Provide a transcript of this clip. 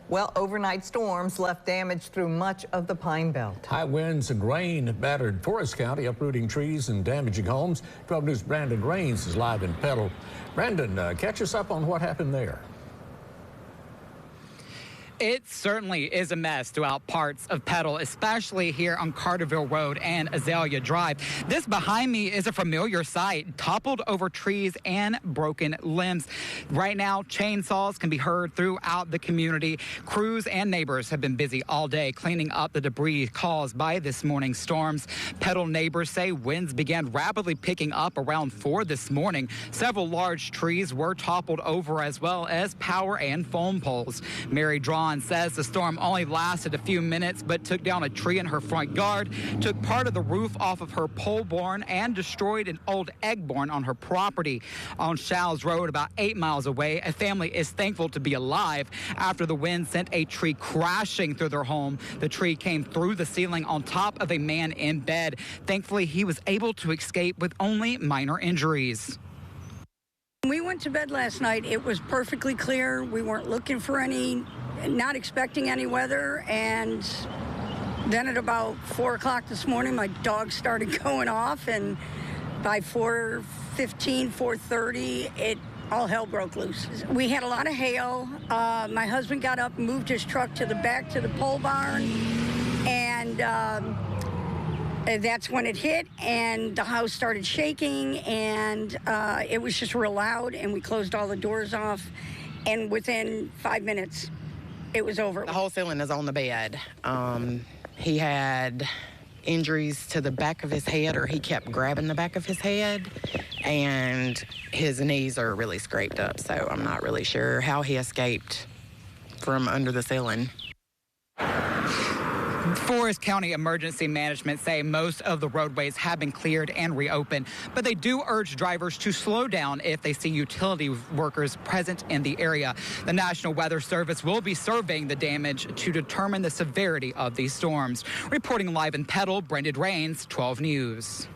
Well, overnight storms left damage through much of the Pine Belt. High winds and rain battered Forest County, uprooting trees and damaging homes. 12 News' Brandon Rains is live in Petal. Brandon, catch us up on what happened there. It certainly is a mess throughout parts of Petal, especially here on Carterville Road and Azalea Drive. This behind me is a familiar sight, toppled over trees and broken limbs. Right now, chainsaws can be heard throughout the community. Crews and neighbors have been busy all day cleaning up the debris caused by this morning's storms. Petal neighbors say winds began rapidly picking up around 4 this morning. Several large trees were toppled over, as well as power and phone poles. Mary Drawn says the storm only lasted a few minutes, but took down a tree in her front yard, took part of the roof off of her pole barn, and destroyed an old egg barn on her property. On Shaw's Road, about 8 miles away, a family is thankful to be alive after the wind sent a tree crashing through their home. The tree came through the ceiling on top of a man in bed. Thankfully, he was able to escape with only minor injuries. We went to bed last night. It was perfectly clear. We weren't looking for not expecting any weather, and then at about 4 o'clock this morning, my dog started going off, and by 4:15, 4:30, all hell broke loose. We had a lot of hail. My husband got up and moved his truck to the back to the pole barn, and that's when it hit, and the house started shaking, and it was just real loud, and we closed all the doors off, and within 5 minutes, it was over. The whole ceiling is on the bed. He had injuries to the back of his head, or he kept grabbing the back of his head, and his knees are really scraped up, so I'm not really sure how he escaped from under the ceiling. Forest County Emergency Management say most of the roadways have been cleared and reopened, but they do urge drivers to slow down if they see utility workers present in the area. The National Weather Service will be surveying the damage to determine the severity of these storms. Reporting live in Petal, Brandon Rains, 12 News.